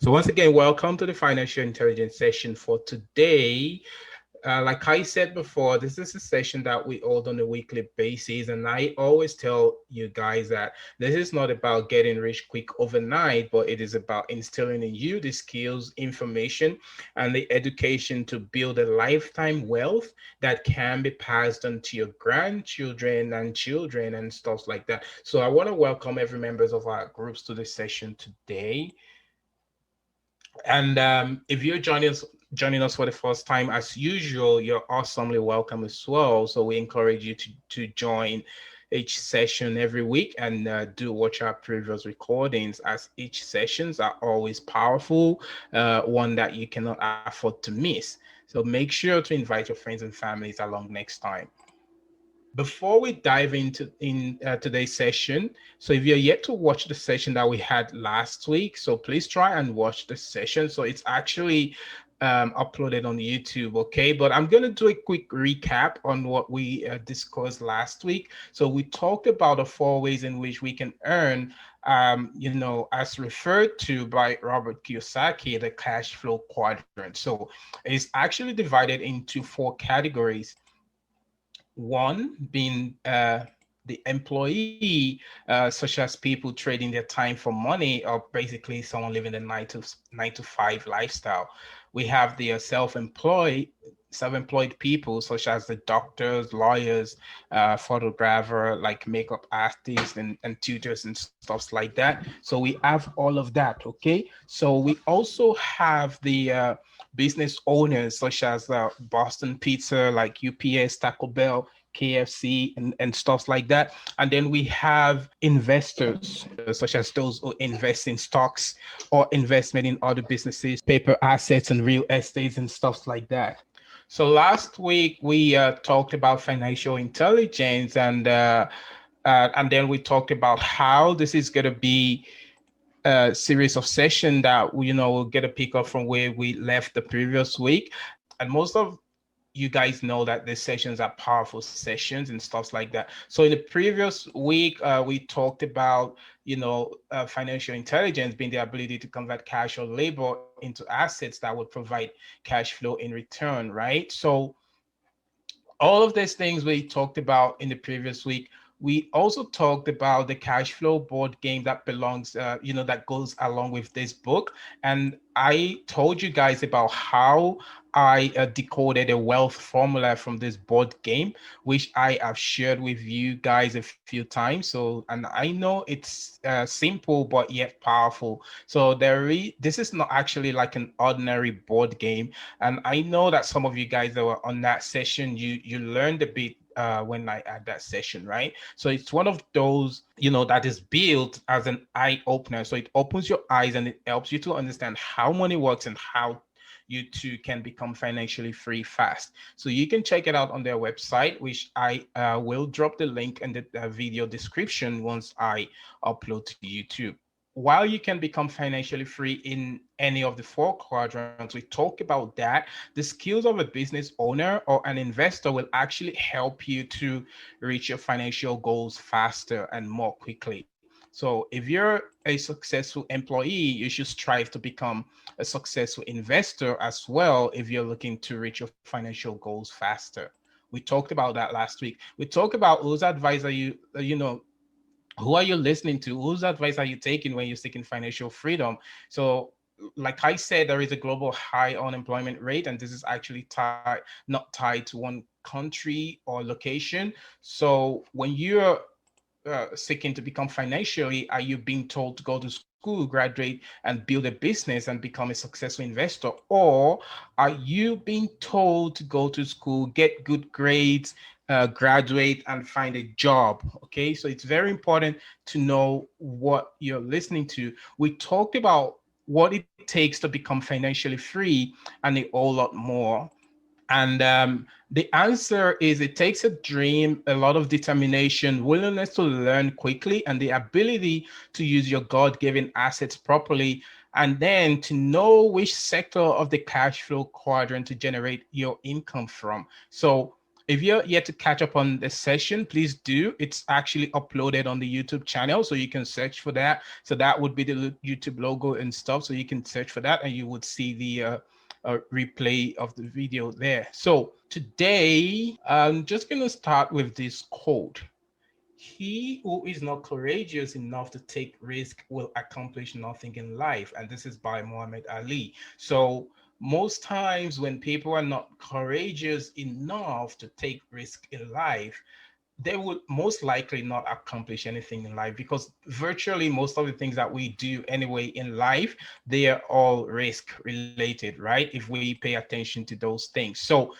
So once again, welcome to the financial intelligence session for today. Like I said before, this is a session that we hold on a weekly basis. And I always tell you guys that this is not about getting rich quick overnight, but it is about instilling in you the skills, information, and the education to build a lifetime wealth that can be passed on to your grandchildren and children and stuff like that. So I want to welcome every members of our groups to the session today. And if you're joining us for the first time, as usual, you're awesomely welcome as well. So we encourage you to join each session every week and do watch our previous recordings, as each sessions are always powerful, one that you cannot afford to miss. So make sure to invite your friends and families along next time. Before we dive into today's session, so if you're yet to watch the session that we had last week, so please try and watch the session. So it's actually uploaded on YouTube, okay? But I'm going to do a quick recap on what we discussed last week. So we talked about the four ways in which we can earn, as referred to by Robert Kiyosaki, the cash flow quadrant. So it's actually divided into four categories. One being the employee, such as people trading their time for money, or basically someone living the nine to five lifestyle. We have the self-employed people, such as the doctors, lawyers, photographer, like makeup artists and tutors and stuff like that. So we have all of that. Okay. So we also have the business owners, such as Boston Pizza, like UPS, Taco Bell, KFC, and stuff like that. And then we have investors, such as those who invest in stocks or investment in other businesses, paper assets, and real estates and stuff like that. So last week we talked about financial intelligence, and then we talked about how this is going to be a series of session that we'll get a pick up from where we left the previous week. And most of you guys know that these sessions are powerful sessions and stuff like that. So in the previous week, we talked about financial intelligence being the ability to convert cash or labor into assets that would provide cash flow in return, right? So all of these things we talked about in the previous week. We also talked about the cash flow board game that belongs, that goes along with this book. And I told you guys about how I decoded a wealth formula from this board game, which I have shared with you guys a few times. So, and I know it's simple but yet powerful. So this is not actually like an ordinary board game. And I know that some of you guys that were on that session, you learned a bit when I had that session, right? So it's one of those, that is built as an eye opener. So it opens your eyes and it helps you to understand how money works and how you too can become financially free fast. So you can check it out on their website, which I will drop the link in the video description once I upload to YouTube. While you can become financially free in any of the four quadrants, we talk about that. The skills of a business owner or an investor will actually help you to reach your financial goals faster and more quickly. So if you're a successful employee, you should strive to become a successful investor as well if you're looking to reach your financial goals faster. We talked about that last week. We talked about whose advice are who are you listening to? Whose advice are you taking when you're seeking financial freedom? So, like I said, there is a global high unemployment rate, and this is actually not tied to one country or location. So, when you're seeking to become financially, are you being told to go to school, graduate, and build a business and become a successful investor? Or are you being told to go to school, get good grades, graduate, and find a job? Okay, so it's very important to know what you're listening to. We talked about what it takes to become financially free and a whole lot more. And the answer is it takes a dream, a lot of determination, willingness to learn quickly, and the ability to use your God given assets properly, and then to know which sector of the cash flow quadrant to generate your income from. So If you're yet to catch up on the session, please do. It's actually uploaded on the YouTube channel, so you can search for that. So that would be the YouTube logo and stuff. So you can search for that, and you would see the replay of the video there. So today, I'm just going to start with this quote. He who is not courageous enough to take risk will accomplish nothing in life. And this is by Muhammad Ali. So most times when people are not courageous enough to take risk in life, they would most likely not accomplish anything in life, because virtually most of the things that we do anyway in life, they are all risk related, right? If we pay attention to those things. So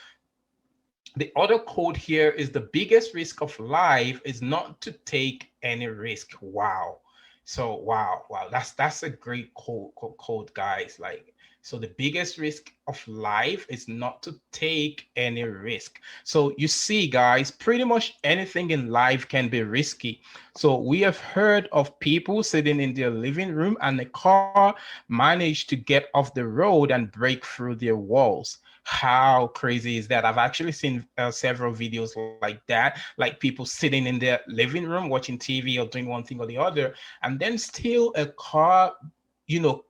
the other quote here is, the biggest risk of life is not to take any risk. Wow. So wow. That's a great quote, guys. Like, so the biggest risk of life is not to take any risk. So you see, guys, pretty much anything in life can be risky. So we have heard of people sitting in their living room and the car managed to get off the road and break through their walls. How crazy is that? I've actually seen several videos like that, like people sitting in their living room watching TV or doing one thing or the other, and then still a car,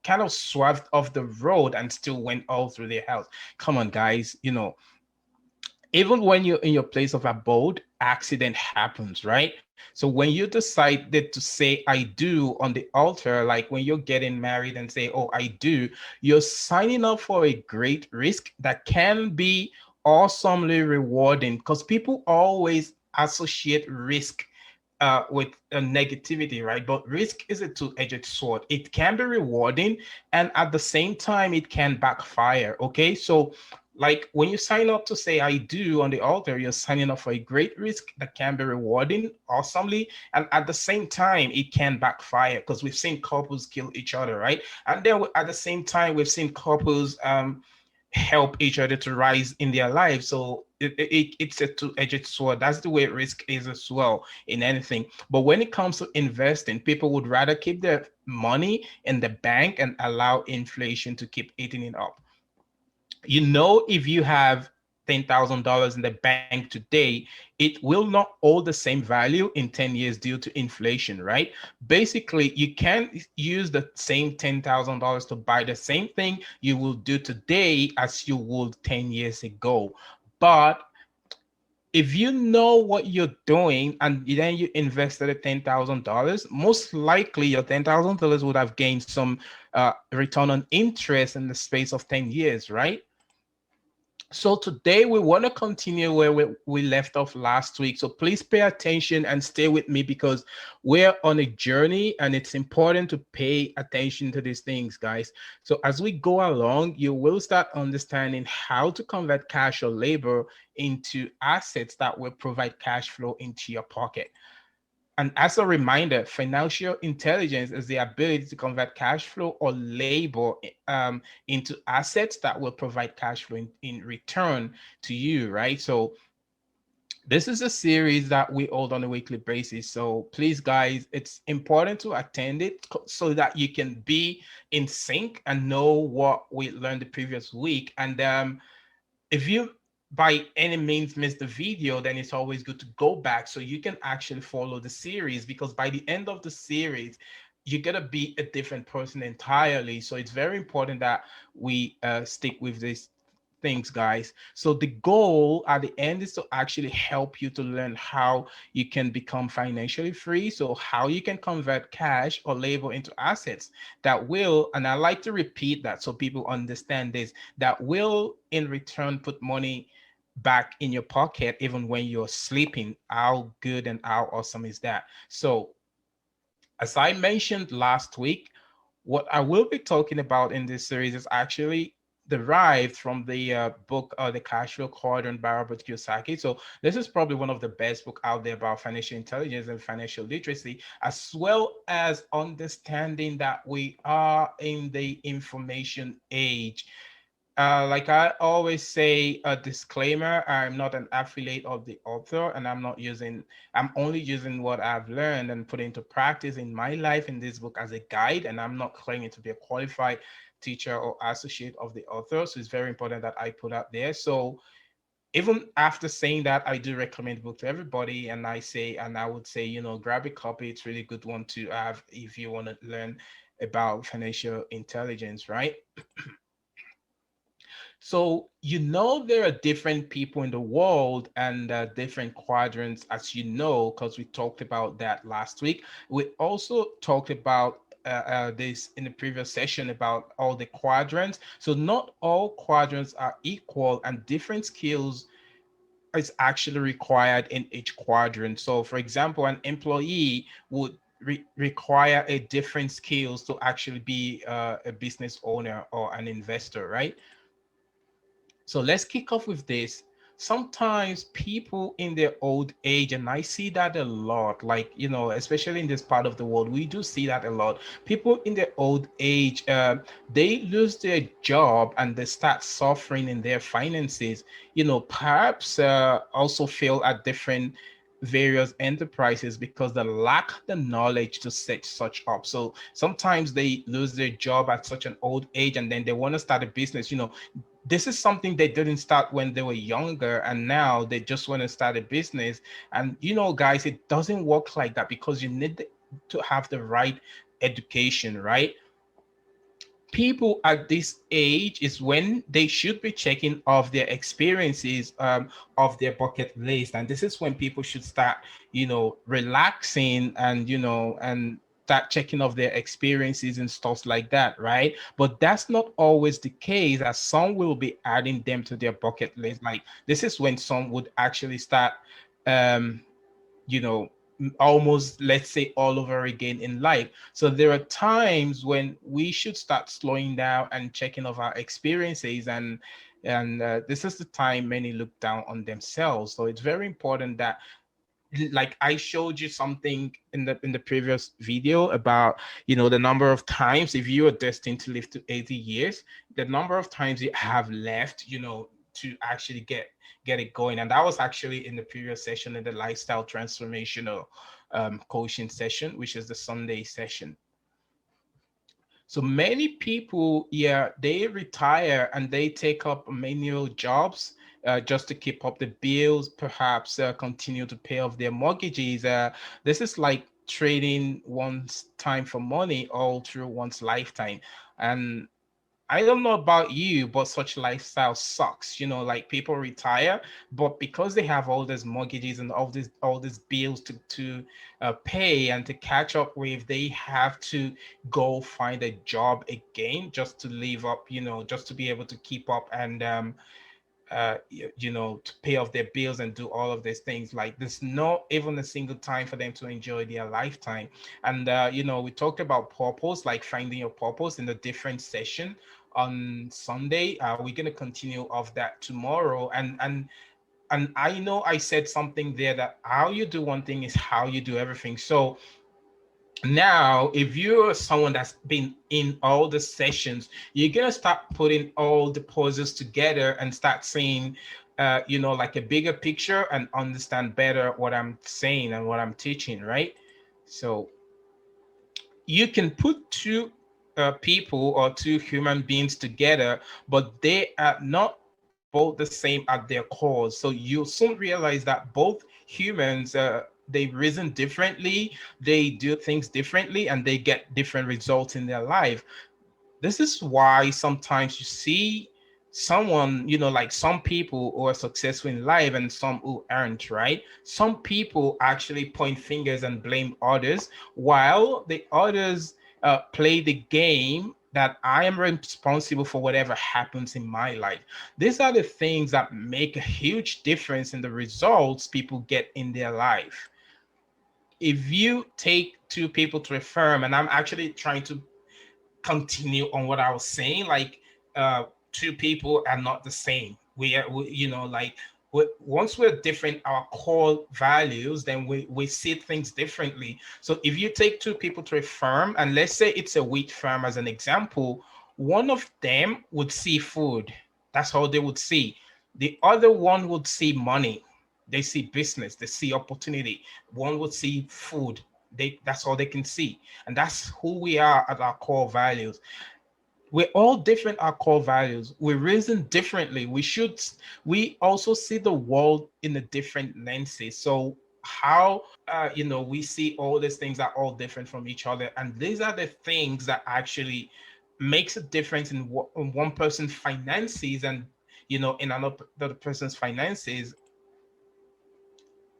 kind of swerved off the road and still went all through their house. Come on, guys, even when you're in your place of abode, accident happens, right? So when you decided to say I do on the altar, like when you're getting married and say, oh, I do, you're signing up for a great risk that can be awesomely rewarding, because people always associate risk with negativity, right? But risk is a two-edged sword. It can be rewarding, and at the same time, it can backfire. Okay, so like when you sign up to say I do on the altar, you're signing up for a great risk that can be rewarding awesomely, and at the same time, it can backfire, because we've seen couples kill each other, right? And then at the same time, we've seen couples help each other to rise in their lives. So it's a two-edged sword. That's the way risk is as well in anything. But when it comes to investing, people would rather keep their money in the bank and allow inflation to keep eating it up. If you have $10,000 in the bank today, it will not hold the same value in 10 years due to inflation, right? Basically, you can't use the same $10,000 to buy the same thing you will do today as you would 10 years ago. But if you know what you're doing and then you invested the $10,000, most likely your $10,000 would have gained some return on interest in the space of 10 years, right? So today we want to continue where we left off last week. So please pay attention and stay with me, because we're on a journey and it's important to pay attention to these things, guys. So as we go along, you will start understanding how to convert cash or labor into assets that will provide cash flow into your pocket. And as a reminder, financial intelligence is the ability to convert cash flow or labor into assets that will provide cash flow in return to you, right? So this is a series that we hold on a weekly basis. So please, guys, it's important to attend it so that you can be in sync and know what we learned the previous week. And if you by any means miss the video, then it's always good to go back so you can actually follow the series, because by the end of the series, you're going to be a different person entirely. So it's very important that we stick with these things, guys. So the goal at the end is to actually help you to learn how you can become financially free. So how you can convert cash or labor into assets that will, and I like to repeat that so people understand this, that will in return put money back in your pocket even when you're sleeping. How good and how awesome is that? So as I mentioned last week, what I will be talking about in this series is actually derived from the book The Cash Flow Quadrant by Robert Kiyosaki. So this is probably one of the best books out there about financial intelligence and financial literacy, as well as understanding that we are in the information age. Like I always say, a disclaimer, I'm not an affiliate of the author, and I'm only using what I've learned and put into practice in my life in this book as a guide, and I'm not claiming to be a qualified teacher or associate of the author. So it's very important that I put out there. So Even after saying that, I do recommend book to everybody, and I would say, grab a copy. It's really good one to have if you want to learn about financial intelligence, right? So, there are different people in the world and different quadrants, as because we talked about that last week. We also talked about this in the previous session about all the quadrants. So, not all quadrants are equal, and different skills is actually required in each quadrant. So, for example, an employee would require a different skills to actually be a business owner or an investor, right? So let's kick off with this. Sometimes people in their old age, and I see that a lot, like, especially in this part of the world, we do see that a lot. People in their old age, they lose their job and they start suffering in their finances, perhaps also fail at different various enterprises because they lack the knowledge to set such up. So sometimes they lose their job at such an old age and then they want to start a business. This is something they didn't start when they were younger, and now they just want to start a business. And guys, it doesn't work like that because you need to have the right education, right? People at this age is when they should be checking off their experiences of their bucket list, and this is when people should start relaxing and and start checking off their experiences and stuff like that, right? But that's not always the case, as some will be adding them to their bucket list. Like, this is when some would actually start um you know almost, let's say, all over again in life. So there are times when we should start slowing down and checking of our experiences, and this is the time many look down on themselves. So it's very important that, like, I showed you something in the previous video about the number of times, if you are destined to live to 80 years, the number of times you have left to actually get it going. And that was actually in the previous session, in the lifestyle transformational coaching session, which is the Sunday session. So many people, yeah, they retire and they take up manual jobs just to keep up the bills, perhaps continue to pay off their mortgages. This is like trading one's time for money all through one's lifetime. And I don't know about you, but such lifestyle sucks. Like, people retire, but because they have all these mortgages and all these bills to pay and to catch up with, they have to go find a job again just to live up, just to be able to keep up and to pay off their bills and do all of these things. Like, there's not even a single time for them to enjoy their lifetime. And we talked about purpose, like finding your purpose, in a different session on Sunday. We're going to continue of that tomorrow. And I know I said something there, that how you do one thing is how you do everything. So now, if you're someone that's been in all the sessions, you're gonna start putting all the poses together and start seeing like a bigger picture, and understand better what I'm saying and what I'm teaching, right? So you can put two people or two human beings together, but they are not both the same at their cause. So you'll soon realize that both humans, they reason differently, they do things differently, and they get different results in their life. This is why sometimes you see someone, like some people who are successful in life and some who aren't, right? Some people actually point fingers and blame others, while the others play the game that I am responsible for whatever happens in my life. These are the things that make a huge difference in the results people get in their life. If you take two people to a firm, and I'm actually trying to continue on what I was saying, like two people are not the same. Like, once we're different, our core values, then we see things differently. So if you take two people to a firm, and let's say it's a wheat farm as an example, one of them would see food. That's how they would see. The other one would see money. They see business, they see opportunity. One would see food. That's all they can see. And that's who we are at our core values. we're all different, our core values, we reason differently, we also see the world in a different lenses. So how we see all these things are all different from each other, and these are the things that actually makes a difference in one person's finances and in another person's finances.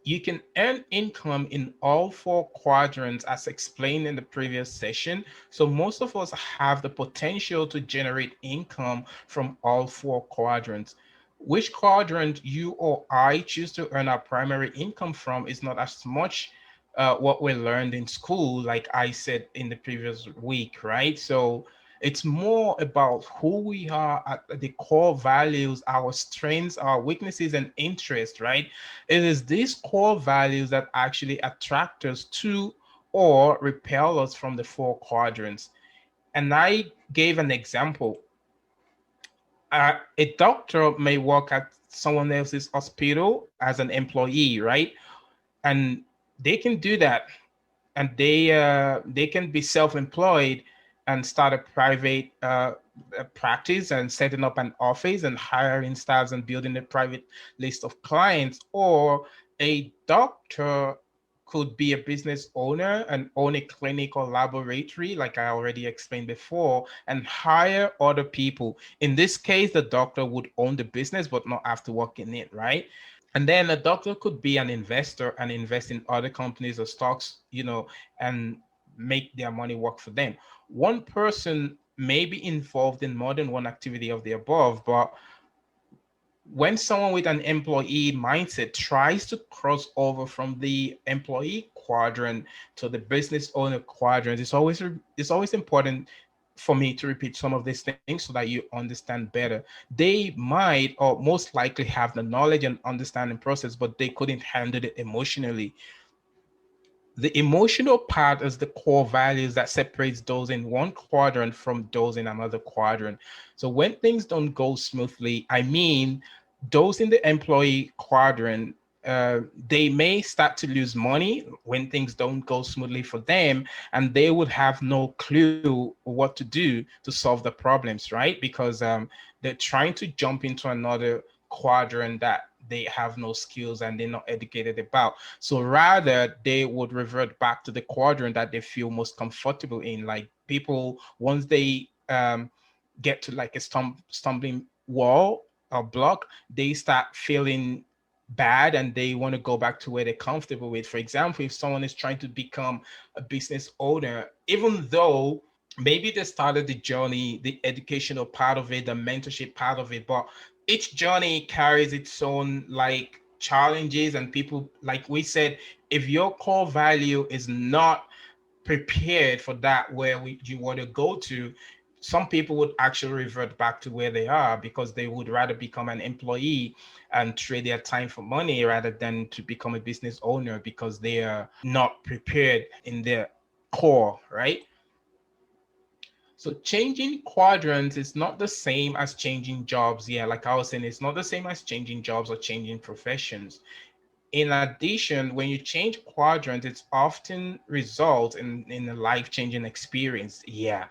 You can earn income in all four quadrants as explained in the previous session. So most of us have the potential to generate income from all four quadrants. Which quadrant you or I choose to earn our primary income from is not as much what we learned in school, like I said in the previous week, right? So it's more about who we are at the core values, our strengths, our weaknesses, and interests, right? It is these core values that actually attract us to or repel us from the four quadrants. And I gave an example. A doctor may work at someone else's hospital as an employee, right? And they can do that, and they can be self-employed and start a private practice and setting up an office and hiring staffs and building a private list of clients. Or a doctor could be a business owner and own a clinic or laboratory, like I already explained before, and hire other people. In this case, the doctor would own the business but not have to work in it, right? And then a doctor could be an investor and invest in other companies or stocks, and make their money work for them. One person may be involved in more than one activity of the above, but when someone with an employee mindset tries to cross over from the employee quadrant to the business owner quadrant, it's always important for me to repeat some of these things so that you understand better. They might or most likely have the knowledge and understanding process, but they couldn't handle it emotionally. The emotional part is the core values that separates those in one quadrant from those in another quadrant. So when things don't go smoothly, I mean, those in the employee quadrant, they may start to lose money when things don't go smoothly for them, and they would have no clue what to do to solve the problems, right? Because they're trying to jump into another quadrant that they have no skills and they're not educated about. So rather, they would revert back to the quadrant that they feel most comfortable in. Like people, once they get to like a stumbling wall or block, they start feeling bad and they want to go back to where they're comfortable with. For example, if someone is trying to become a business owner, even though maybe they started the journey, the educational part of it, the mentorship part of it, but each journey carries its own like challenges. And people, like we said, if your core value is not prepared for that where you want to go to, some people would actually revert back to where they are because they would rather become an employee and trade their time for money rather than to become a business owner because they are not prepared in their core, right? So changing quadrants is not the same as changing jobs. Yeah, like I was saying, it's not the same as changing jobs or changing professions. In addition, when you change quadrants, it often results in a life-changing experience. Yeah,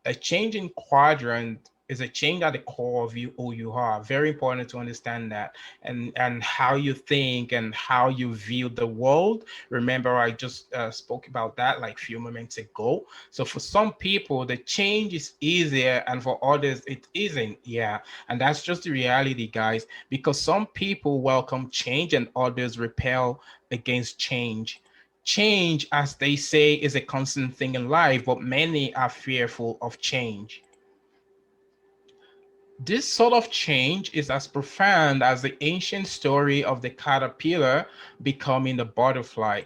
a change in quadrant is a change at the core of you who you are. Very important to understand that, and how you think and how you view the world. Remember, I just spoke about that like a few moments ago. So for some people, the change is easier, and for others, it isn't. Yeah, and that's just the reality, guys. Because some people welcome change and others repel against change. Change, as they say, is a constant thing in life, but many are fearful of change. This sort of change is as profound as the ancient story of the caterpillar becoming the butterfly.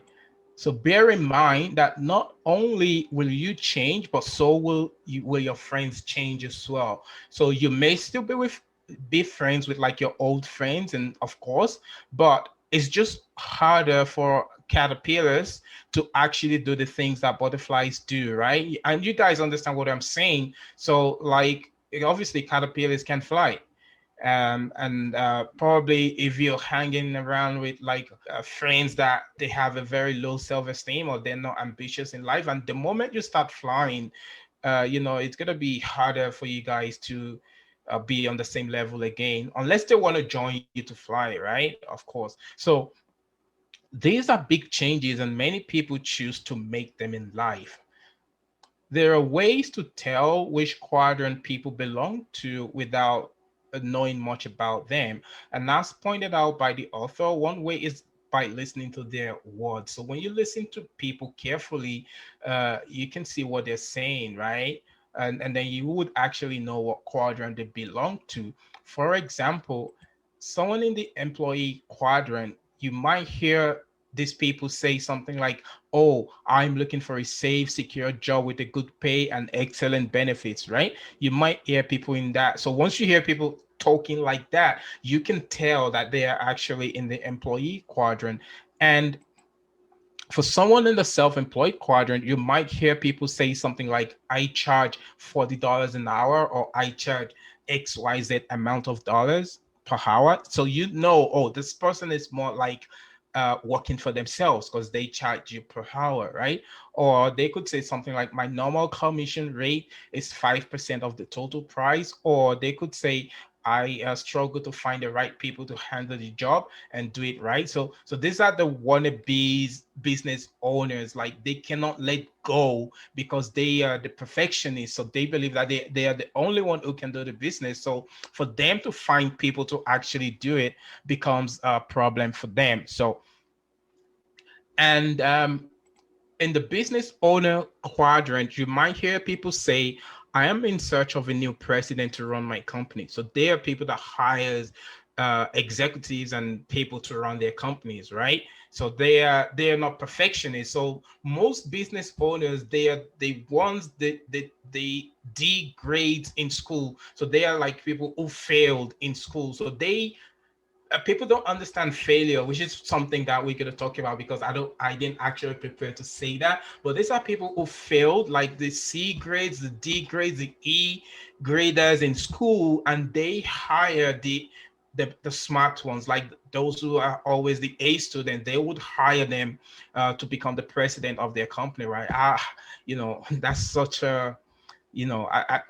So bear in mind that not only will you change, but so will your friends change as well. So you may still be friends with like your old friends, and of course, but it's just harder for caterpillars to actually do the things that butterflies do, right? And you guys understand what I'm saying. So like obviously caterpillars can fly, and probably if you're hanging around with like friends that they have a very low self-esteem or they're not ambitious in life, and the moment you start flying, it's gonna be harder for you guys to be on the same level again, unless they want to join you to fly, right? Of course. So these are big changes, and many people choose to make them in life. There are ways to tell which quadrant people belong to without knowing much about them. And as pointed out by the author, one way is by listening to their words. So when you listen to people carefully, you can see what they're saying, right? And then you would actually know what quadrant they belong to. For example, someone in the employee quadrant, you might hear these people say something like, oh, I'm looking for a safe, secure job with a good pay and excellent benefits, right? You might hear people in that. So once you hear people talking like that, you can tell that they are actually in the employee quadrant. And for someone in the self-employed quadrant, you might hear people say something like, I charge $40 an hour, or I charge XYZ amount of dollars per hour. So you know, oh, this person is more like working for themselves because they charge you per hour, right? Or they could say something like, my normal commission rate is 5% of the total price. Or they could say, I struggle to find the right people to handle the job and do it right. So these are the wannabes business owners. Like, they cannot let go because they are the perfectionists. So they believe that they are the only one who can do the business. So for them to find people to actually do it becomes a problem for them. So, and in the business owner quadrant, you might hear people say, I am in search of a new president to run my company. So they are people that hires executives and people to run their companies, right? So they are not perfectionists. So most business owners, they are the ones that they D grades in school. So they are like people who failed in school. So they people don't understand failure, which is something that we're going to talk about, because I didn't actually prepare to say that. But these are people who failed, like the C grades, the D grades, the E graders in school, and they hire the smart ones, like those who are always the A student. They would hire them to become the president of their company, right? That's such a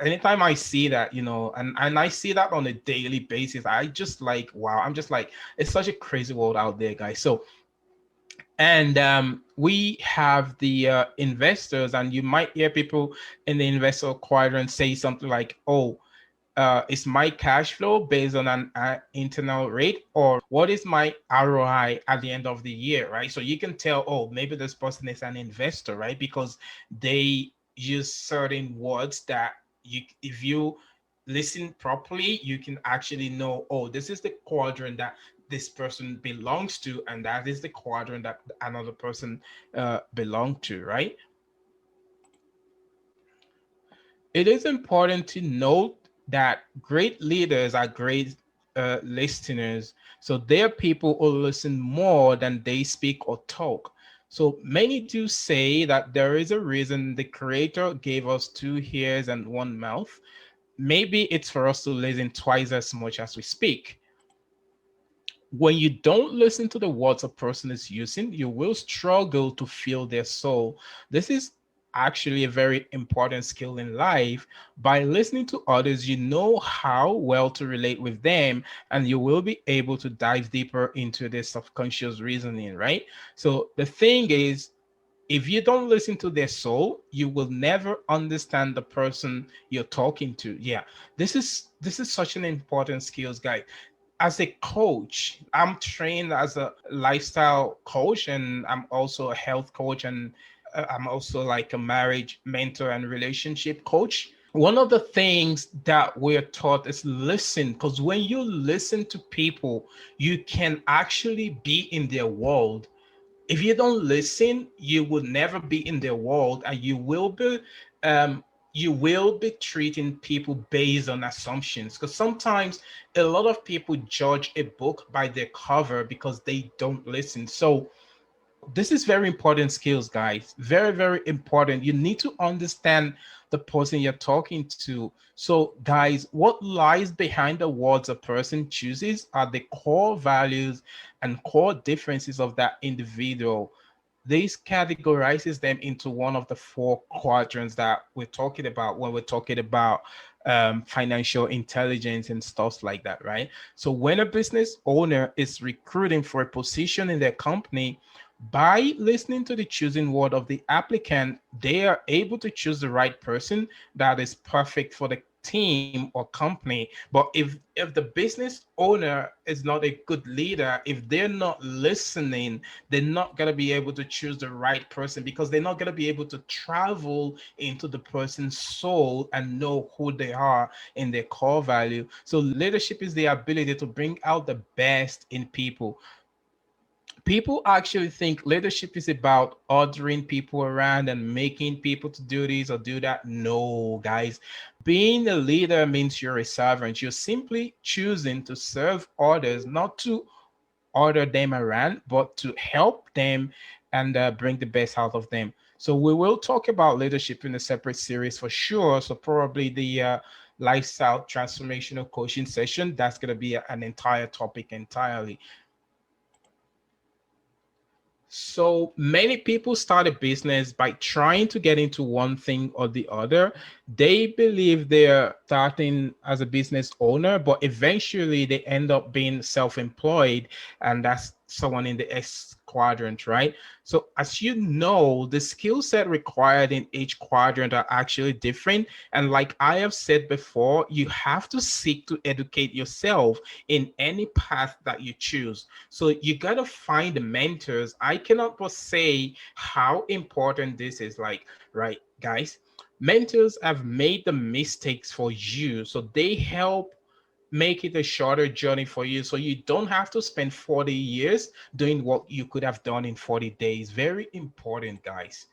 anytime I see that, and I see that on a daily basis, I just like, wow, I'm just like, it's such a crazy world out there, guys. So, and we have the investors, and you might hear people in the investor quadrant say something like, oh, is my cash flow based on an internal rate, or what is my ROI at the end of the year, right? So you can tell, oh, maybe this person is an investor, right? Because they use certain words that if you listen properly, you can actually know, oh, this is the quadrant that this person belongs to, and that is the quadrant that another person belong to, right? It is important to note that great leaders are great listeners. So they're people who listen more than they speak or talk. So many do say that there is a reason the creator gave us two ears and one mouth. Maybe it's for us to listen twice as much as we speak. When you don't listen to the words a person is using, you will struggle to feel their soul. This is actually a very important skill in life. By listening to others, you know how well to relate with them, and you will be able to dive deeper into their subconscious reasoning, right? So the thing is, if you don't listen to their soul, you will never understand the person you're talking to. Yeah, this is such an important skills, guys. As a coach, I'm trained as a lifestyle coach, and I'm also a health coach, and I'm also like a marriage mentor and relationship coach. One of the things that we're taught is listen, because when you listen to people, you can actually be in their world. If you don't listen, you will never be in their world, and um, you will be treating people based on assumptions. Because sometimes a lot of people judge a book by their cover because they don't listen. So this is very important skills, guys. Very, very important. You need to understand the person you're talking to. So guys, what lies behind the words a person chooses are the core values and core differences of that individual. this categorizes them into one of the four quadrants that we're talking about when we're talking about financial intelligence and stuff like that, right? So when a business owner is recruiting for a position in their company, by listening to the choosing word of the applicant, they are able to choose the right person that is perfect for the team or company. But if the business owner is not a good leader, if they're not listening, they're not going to be able to choose the right person, because they're not going to be able to travel into the person's soul and know who they are in their core value. So leadership is the ability to bring out the best in people. People actually think leadership is about ordering people around and making people to do this or do that. No, guys. Being a leader means you're a servant. You're simply choosing to serve others, not to order them around, but to help them and bring the best out of them. So we will talk about leadership in a separate series for sure. So probably the lifestyle transformational coaching session, that's going to be an entire topic entirely. So many people start a business by trying to get into one thing or the other. They believe they're starting as a business owner, but eventually they end up being self employed, and that's someone in the S quadrant, right? So, as you know, the skill set required in each quadrant are actually different. And, like I have said before, you have to seek to educate yourself in any path that you choose. So you gotta find the mentors. I cannot but say how important this is. Like, right, guys, mentors have made the mistakes for you, so they help make it a shorter journey for you, so you don't have to spend 40 years doing what you could have done in 40 days. Very important, guys.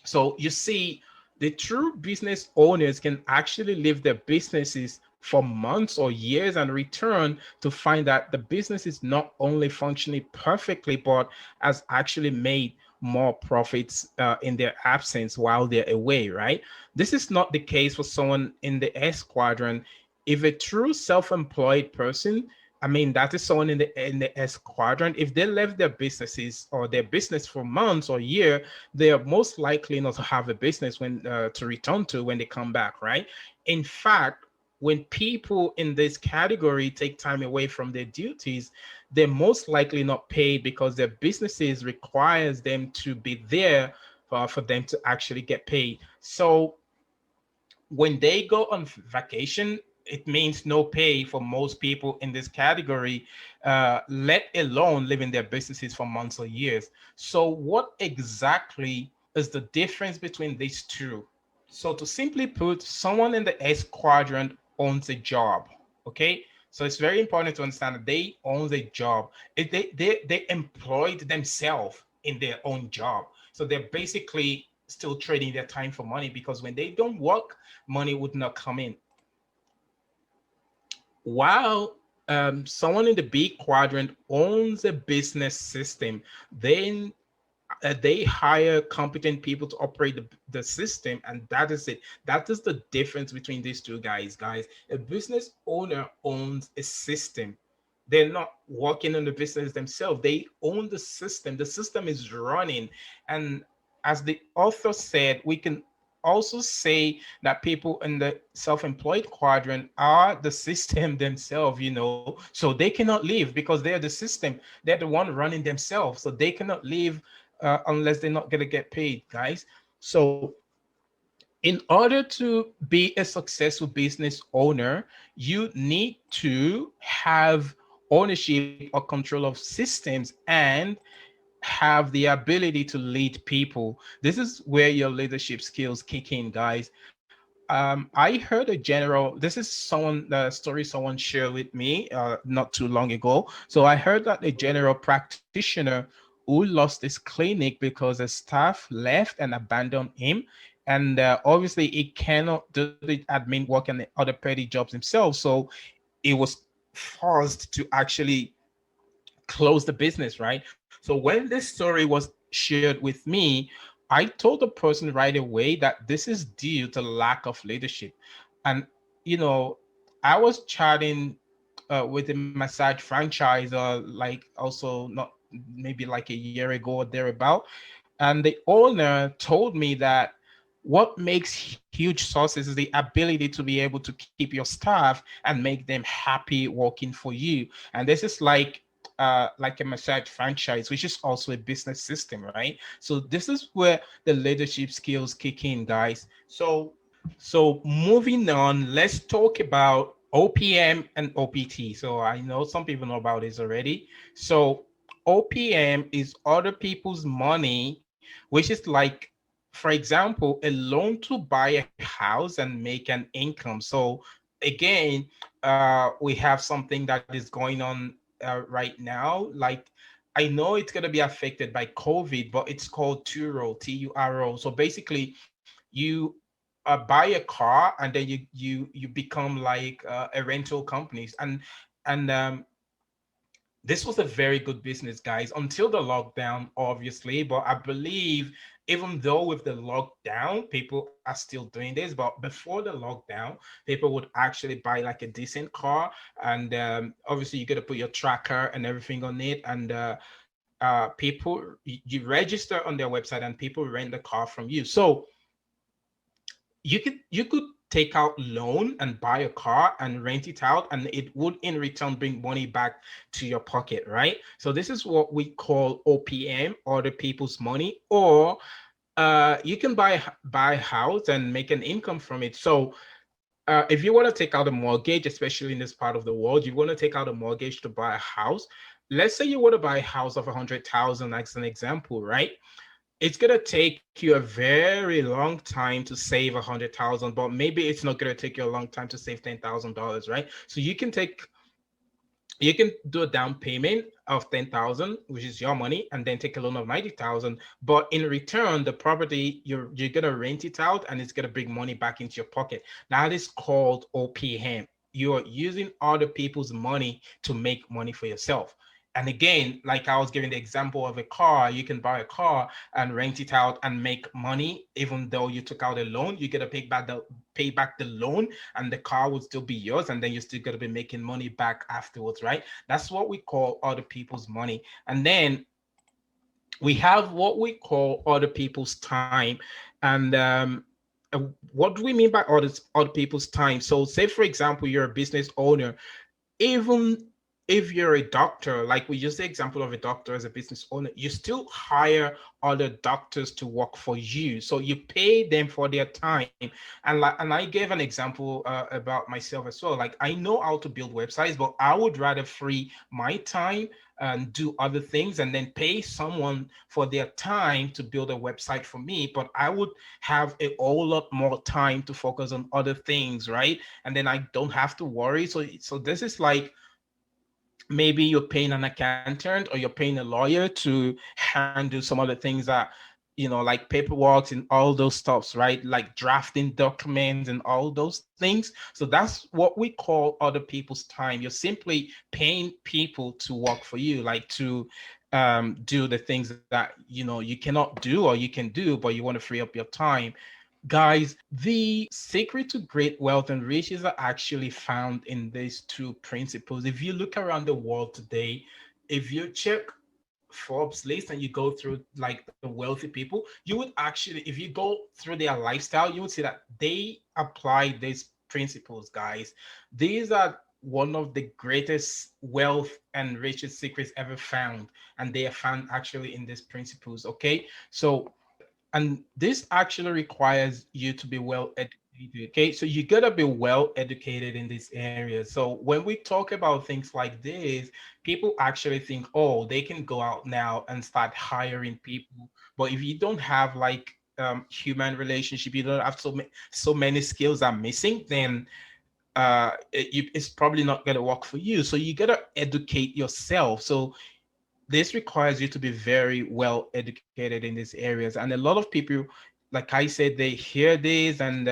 So you see, the true business owners can actually leave their businesses for months or years and return to find that the business is not only functioning perfectly, but has actually made more profits in their absence while they're away, right? This is not the case for someone in the S quadrant. If a true self-employed person, I mean, that is someone in the S quadrant. If they left their businesses or their business for months or year, they are most likely not to have a business when to return to when they come back, right? In fact, when people in this category take time away from their duties, they're most likely not paid because their businesses requires them to be there for them to actually get paid. So when they go on vacation, it means no pay for most people in this category, let alone living their businesses for months or years. So, what exactly is the difference between these two? So, to simply put, someone in the S quadrant owns a job. Okay. So it's very important to understand that they own a job. They employed themselves in their own job. So they're basically still trading their time for money, because when they don't work, money would not come in. While someone in the B quadrant owns a business system, then they hire competent people to operate the system, and that is it. That is the difference between these two guys. A business owner owns a system. They're not working on the business themselves, they own the system is running. And as the author said, we can also say that people in the self-employed quadrant are the system themselves, so they cannot leave because they're the system. They're the one running themselves, so they cannot leave unless they're not going to get paid, guys. So in order to be a successful business owner, you need to have ownership or control of systems and have the ability to lead people. This is where your leadership skills kick in, guys. I heard a general. This is someone the story someone shared with me not too long ago. So I heard that a general practitioner who lost his clinic because the staff left and abandoned him, and obviously he cannot do the admin work and the other petty jobs himself. So he was forced to actually close the business, right? So when this story was shared with me, I told the person right away that this is due to lack of leadership. And, you know, I was chatting with a massage franchise, like also not maybe like a year ago or thereabout. And the owner told me that what makes huge sources is the ability to be able to keep your staff and make them happy working for you. And this is like a massage franchise, which is also a business system, right? So this is where the leadership skills kick in, guys. So moving on, let's talk about OPM and OPT. So I know some people know about this already. So OPM is other people's money, which is like, for example, a loan to buy a house and make an income. So again, we have something that is going on right now. Like, I know it's going to be affected by COVID, but it's called Turo, Turo. So basically, you buy a car and then you become like a rental companies, and this was a very good business, guys, until the lockdown, obviously. But I believe even though with the lockdown, people are still doing this, but before the lockdown, people would actually buy like a decent car, and obviously you got to put your tracker and everything on it, and people you register on their website and people rent the car from you. So you could take out loan and buy a car and rent it out, and it would in return bring money back to your pocket, right? So this is what we call OPM, other people's money. Or you can buy a house and make an income from it. So if you want to take out a mortgage, especially in this part of the world, you want to take out a mortgage to buy a house. Let's say you want to buy a house of 100,000 as an example, right? It's gonna take you a very long time to save 100,000, but maybe it's not gonna take you a long time to save $10,000, right? So you can do a down payment of 10,000, which is your money, and then take a loan of 90,000. But in return, the property you're gonna rent it out, and it's gonna bring money back into your pocket. That is called OPM. You're using other people's money to make money for yourself. And again, like I was giving the example of a car, you can buy a car and rent it out and make money, even though you took out a loan. You gotta pay back the loan, and the car will still be yours, and then you're still gonna be making money back afterwards, right? That's what we call other people's money. And then we have what we call other people's time. And what do we mean by other people's time? So say for example, you're a business owner. Even if you're a doctor, like we use the example of a doctor as a business owner, you still hire other doctors to work for you. So you pay them for their time. And I gave an example about myself as well. Like, I know how to build websites, but I would rather free my time and do other things and then pay someone for their time to build a website for me. But I would have a whole lot more time to focus on other things, right? And then I don't have to worry. So this is like, maybe you're paying an accountant or you're paying a lawyer to handle some of the things that, like paperwork and all those stuffs, right? Like drafting documents and all those things. So that's what we call other people's time. You're simply paying people to work for you, like to do the things that you cannot do or you can do, but you want to free up your time. Guys, the secret to great wealth and riches are actually found in these two principles. If you look around the world today, if you check Forbes list and you go through like the wealthy people, you would actually, if you go through their lifestyle, you would see that they apply these principles, guys. These are one of the greatest wealth and riches secrets ever found, and they are found actually in these principles. Okay, so and this actually requires you to be well educated. Okay, so you gotta be well educated in this area. So when we talk about things like this, people actually think, oh, they can go out now and start hiring people. But if you don't have like human relationship, you don't have so many skills are missing, then it's probably not gonna work for you. So you gotta educate yourself. So this requires you to be very well educated in these areas, and a lot of people, like I said, they hear this and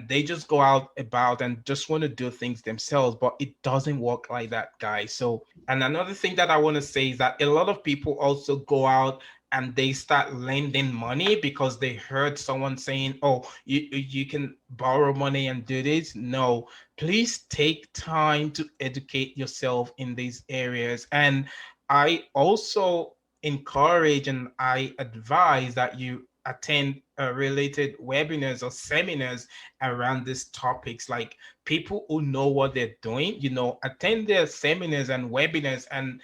they just go out about and just want to do things themselves, but it doesn't work like that, guys. So, and another thing that I want to say is that a lot of people also go out and they start lending money because they heard someone saying, oh, you can borrow money and do this. No, please take time to educate yourself in these areas. And I also encourage and I advise that you attend related webinars or seminars around these topics. Like people who know what they're doing, attend their seminars and webinars and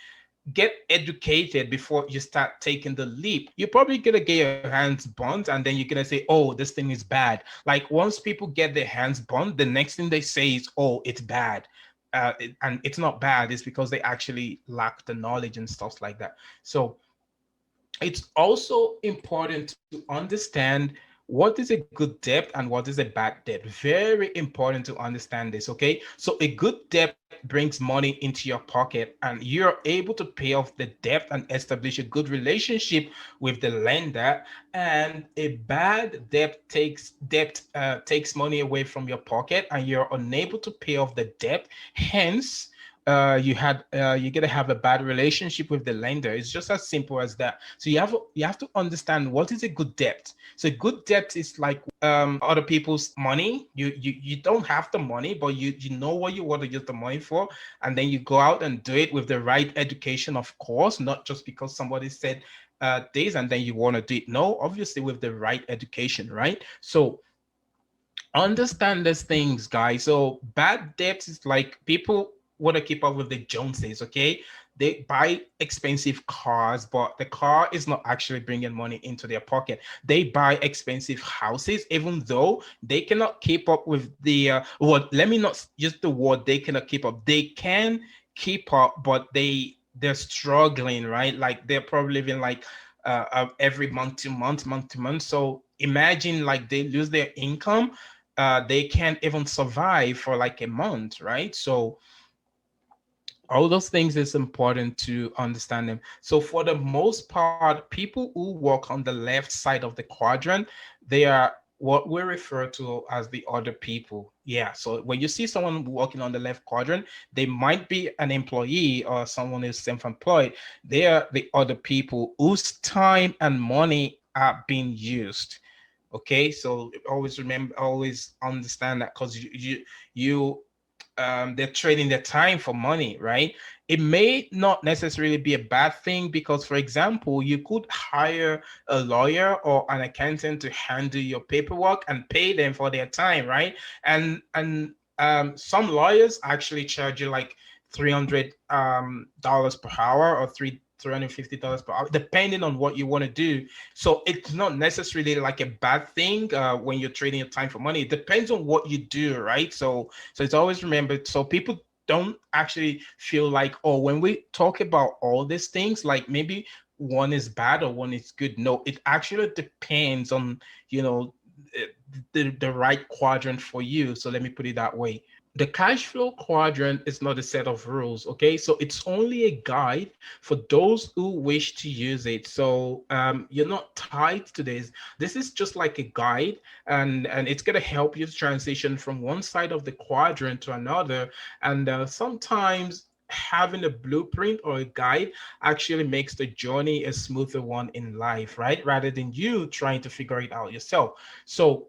get educated before you start taking the leap. You're probably gonna get your hands burnt and then you're gonna say, oh, this thing is bad. Like once people get their hands burnt, the next thing they say is, oh, it's bad. And it's not bad, it's because they actually lack the knowledge and stuff like that. So it's also important to understand what is a good debt and what is a bad debt. Very important to understand this, okay? So a good debt brings money into your pocket and you're able to pay off the debt and establish a good relationship with the lender. And a bad debt takes money away from your pocket and you're unable to pay off the debt. Hence, you're gonna have a bad relationship with the lender. It's just as simple as that. So you have to understand what is a good debt. So good debt is like other people's money. You don't have the money, but you know what you want to use the money for, and then you go out and do it with the right education, of course, not just because somebody said this and then you want to do it. No, obviously with the right education, right? So understand these things, guys. So bad debt is like people want to keep up with the Joneses, okay? They buy expensive cars, but the car is not actually bringing money into their pocket. They buy expensive houses, even though they cannot keep up with let me not use the word they cannot keep up. They can keep up, but they're struggling, right? Like they're probably living like every month to month. So imagine like they lose their income, they can't even survive for like a month, right? So all those things is important to understand them. So for the most part, people who work on the left side of the quadrant, they are what we refer to as the other people. Yeah. So when you see someone working on the left quadrant, they might be an employee or someone who's self-employed. They are the other people whose time and money are being used. Okay, so always remember, always understand that because you they're trading their time for money, right? It may not necessarily be a bad thing because, for example, you could hire a lawyer or an accountant to handle your paperwork and pay them for their time, right? And some lawyers actually charge you like $300 per hour or $350 per hour, depending on what you want to do. So it's not necessarily like a bad thing when you're trading your time for money. It depends on what you do, right? So it's always remembered. So people don't actually feel like, oh, when we talk about all these things, like maybe one is bad or one is good. No, it actually depends on, you know, the right quadrant for you. So let me put it that way. The cash flow quadrant is not a set of rules, okay? So it's only a guide for those who wish to use it. So you're not tied to this. This is just like a guide, and it's going to help you to transition from one side of the quadrant to another. And sometimes having a blueprint or a guide actually makes the journey a smoother one in life, right? Rather than you trying to figure it out yourself. So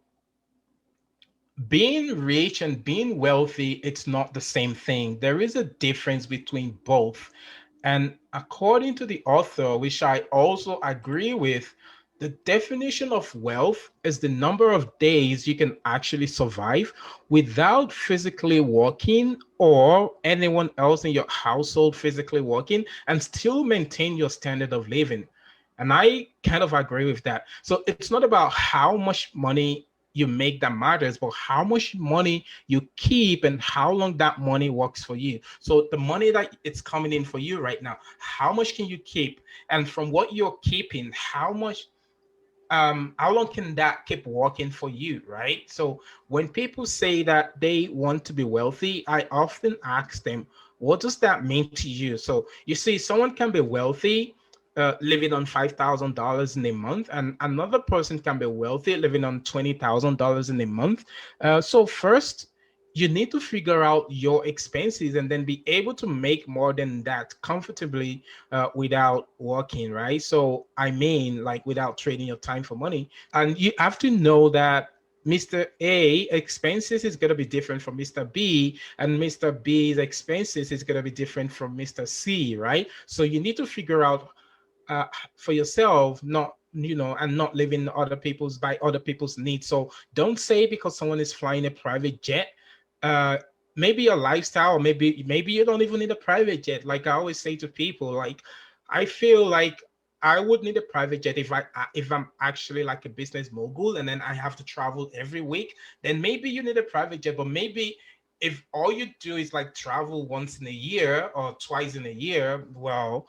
being rich and being wealthy, it's not the same thing. There is a difference between both. And according to the author, which I also agree with, the definition of wealth is the number of days you can actually survive without physically working or anyone else in your household physically working and still maintain your standard of living. And I kind of agree with that. So it's not about how much money you make that matters, but how much money you keep and how long that money works for you. So the money that it's coming in for you right now, how much can you keep? And from what you're keeping, how long can that keep working for you, right? So when people say that they want to be wealthy, I often ask them, what does that mean to you? So you see, someone can be wealthy living on $5,000 in a month, and another person can be wealthy living on $20,000 in a month. So first, you need to figure out your expenses and then be able to make more than that comfortably without working, right? So I mean, like without trading your time for money. And you have to know that Mr. A expenses is going to be different from Mr. B, and Mr. B's expenses is going to be different from Mr. C, right? So you need to figure out uh, for yourself, not and not living other people's by other people's needs. So don't say because someone is flying a private jet, uh, maybe your lifestyle, or maybe you don't even need a private jet. Like I always say to people, like I feel like I would need a private jet if I'm actually like a business mogul and then I have to travel every week. Then maybe you need a private jet, but maybe if all you do is like travel once in a year or twice in a year, well,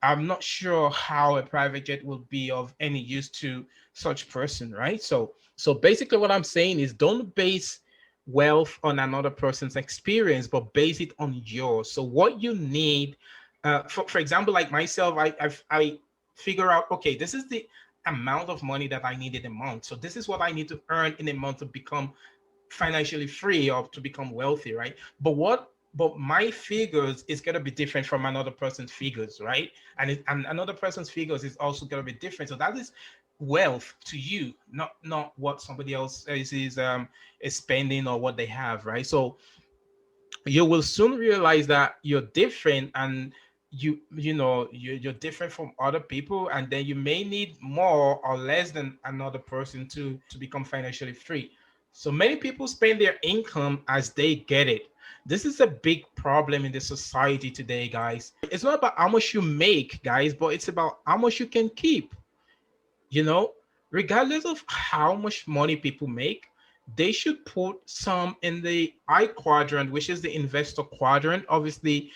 I'm not sure how a private jet will be of any use to such person, right? So basically what I'm saying is don't base wealth on another person's experience, but base it on yours. So what you need, for example, like myself, I figure out, okay, this is the amount of money that I need in a month. So this is what I need to earn in a month to become financially free or to become wealthy, right? But my figures is going to be different from another person's figures, right? And another person's figures is also going to be different. So that is wealth to you, not what somebody else is spending or what they have, right? So you will soon realize that you're different, and you're different from other people, and then you may need more or less than another person to become financially free. So many people spend their income as they get it. This is a big problem in the society today, guys. It's not about how much you make, guys, but it's about how much you can keep. you know, Regardless of how much money people make, they should put some in the I quadrant, which is the investor quadrant. Obviously,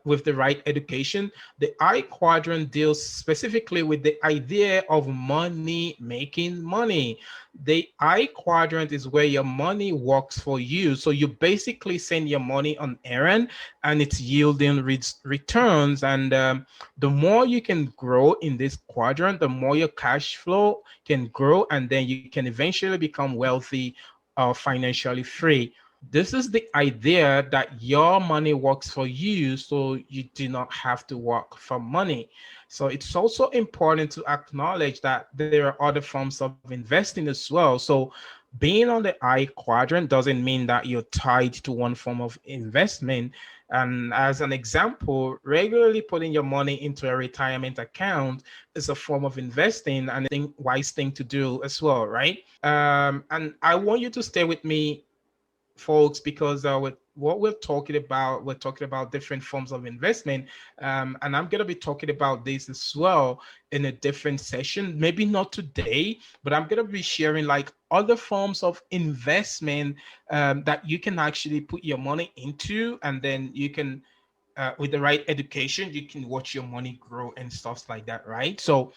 with the right education, the I quadrant deals specifically with the idea of money making money. The I quadrant is where your money works for you. So you basically send your money on errand, and it's yielding returns. And the more you can grow in this quadrant, the more your cash flow can grow, and then you can eventually become wealthy or financially free. This is the idea that your money works for you, so you do not have to work for money. So it's also important to acknowledge that there are other forms of investing as well. So being on the I quadrant doesn't mean that you're tied to one form of investment. And as an example, regularly putting your money into a retirement account is a form of investing and a wise thing to do as well, right? And I want you to stay with me, folks, because with what we're talking about different forms of investment, and I'm going to be talking about this as well in a different session. Maybe not today, but I'm going to be sharing like other forms of investment that you can actually put your money into, and then you can with the right education, you can watch your money grow and stuff like that, right? So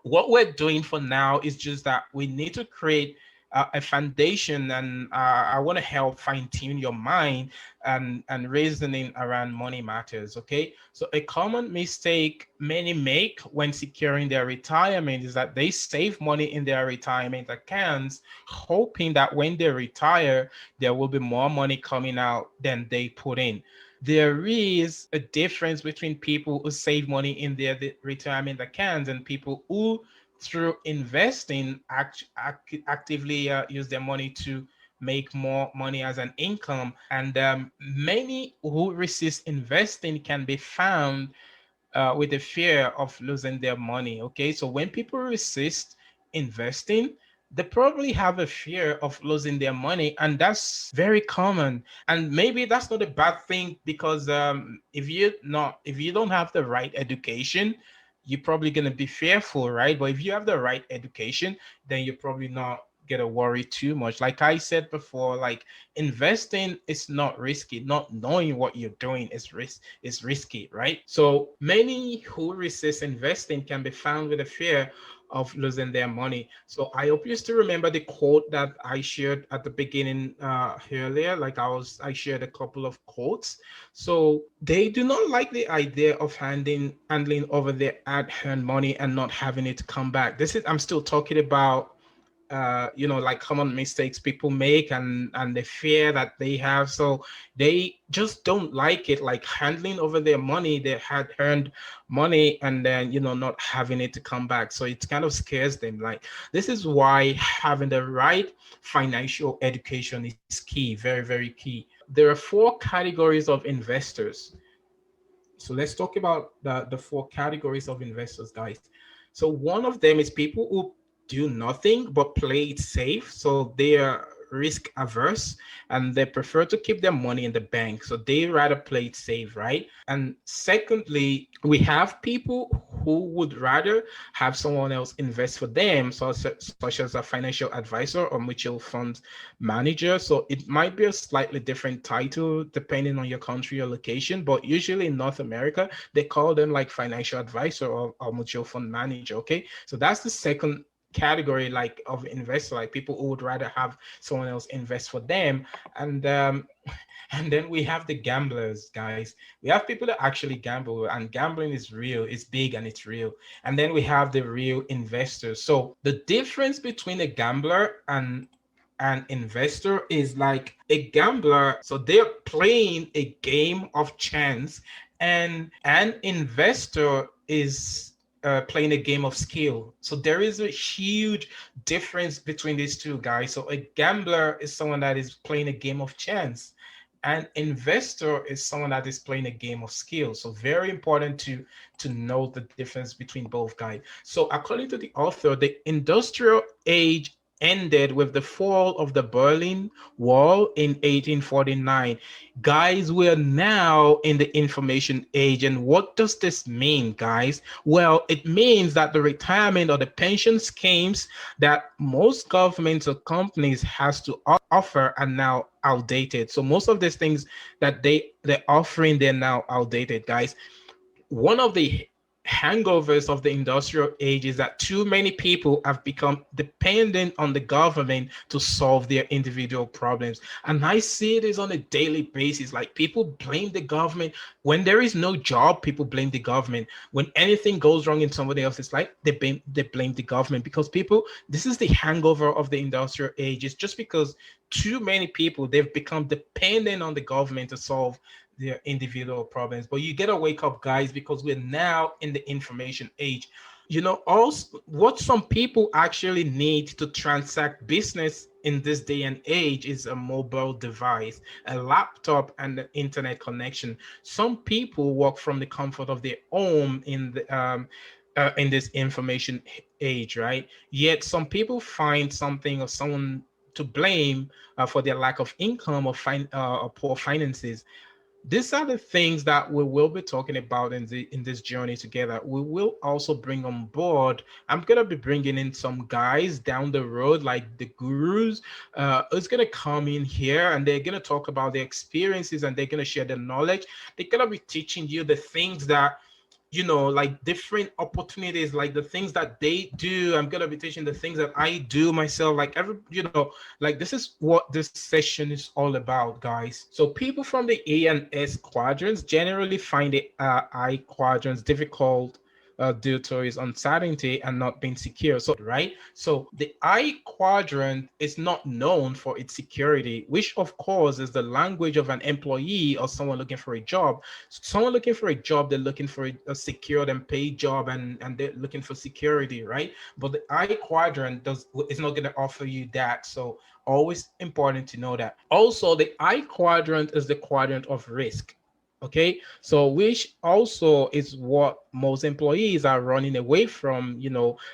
what we're doing for now is just that we need to create a foundation, and I want to help fine tune your mind and reasoning around money matters. Okay, so a common mistake many make when securing their retirement is that they save money in their retirement accounts, hoping that when they retire, there will be more money coming out than they put in. There is a difference between people who save money in their retirement accounts and people who, through investing, actively use their money to make more money as an income. And many who resist investing can be found with the fear of losing their money. Okay, so when people resist investing, they probably have a fear of losing their money, and that's very common. And maybe that's not a bad thing, because if you don't have the right education, you're probably going to be fearful, right? But if you have the right education, then you're probably not gonna worry too much. Like I said before, like investing is not risky. Not knowing what you're doing is risky, right? So many who resist investing can be found with a fear of losing their money. So I hope you still remember the quote that I shared at the beginning earlier. Like I shared a couple of quotes. So they do not like the idea of handling over their ad earned money and not having it come back. This is I'm still talking about like common mistakes people make, and the fear that they have. So they just don't like it, like handling over their money. They had earned money and then not having it to come back. So it kind of scares them. Like, this is why having the right financial education is key, very, very key. There are four categories of investors. So let's talk about the four categories of investors, guys. So one of them is people who do nothing but play it safe. So they are risk averse and they prefer to keep their money in the bank. So they rather play it safe, right? And secondly, we have people who would rather have someone else invest for them, such as a financial advisor or mutual fund manager. So it might be a slightly different title depending on your country or location, but usually in North America, they call them like financial advisor or mutual fund manager. Okay. So that's the second category, like, of investor, like people who would rather have someone else invest for them. And and then we have the gamblers, guys. We have people that actually gamble, and gambling is real, it's big and it's real. And then we have the real investors. So the difference between a gambler and an investor is like a gambler, so they're playing a game of chance, and an investor is playing a game of skill. So there is a huge difference between these two, guys. So a gambler is someone that is playing a game of chance. An investor is someone that is playing a game of skill. So very important to know the difference between both, guys. So according to the author, the industrial age ended with the fall of the Berlin Wall in 1849. Guys, we are now in the information age. And what does this mean, guys? Well, it means that the retirement or the pension schemes that most governments or companies has to offer are now outdated. So most of these things that they're offering, they're now outdated, guys. One of the hangovers of the industrial age is that too many people have become dependent on the government to solve their individual problems. And I see this on a daily basis. Like, people blame the government. When there is no job, people blame the government. When anything goes wrong in somebody else's life, they blame the government, because people, this is the hangover of the industrial age. It's just because too many people, they've become dependent on the government to solve their individual problems. But you gotta wake up, guys, because we're now in the information age. Also, what some people actually need to transact business in this day and age is a mobile device, a laptop, and an internet connection. Some people work from the comfort of their home in this information age, right? Yet some people find something or someone to blame for their lack of income or poor finances. These are the things that we will be talking about in this journey together. We will also bring on board. I'm gonna be bringing in some guys down the road, like the gurus. Who's gonna come in here and they're gonna talk about their experiences and they're gonna share their knowledge. They're gonna be teaching you the things that like different opportunities, like the things that they do. I'm gonna be teaching the things that I do myself. Like like this is what this session is all about, guys. So people from the A and S quadrants generally find the I quadrants difficult due to its uncertainty and not being secure. So, right? So the I quadrant is not known for its security, which of course is the language of an employee or someone looking for a job. Someone looking for a job, they're looking for a secured and paid job, and they're looking for security, right? But the I quadrant is not going to offer you that. So always important to know that. Also, the I quadrant is the quadrant of risk. Okay, so which also is what most employees are running away from.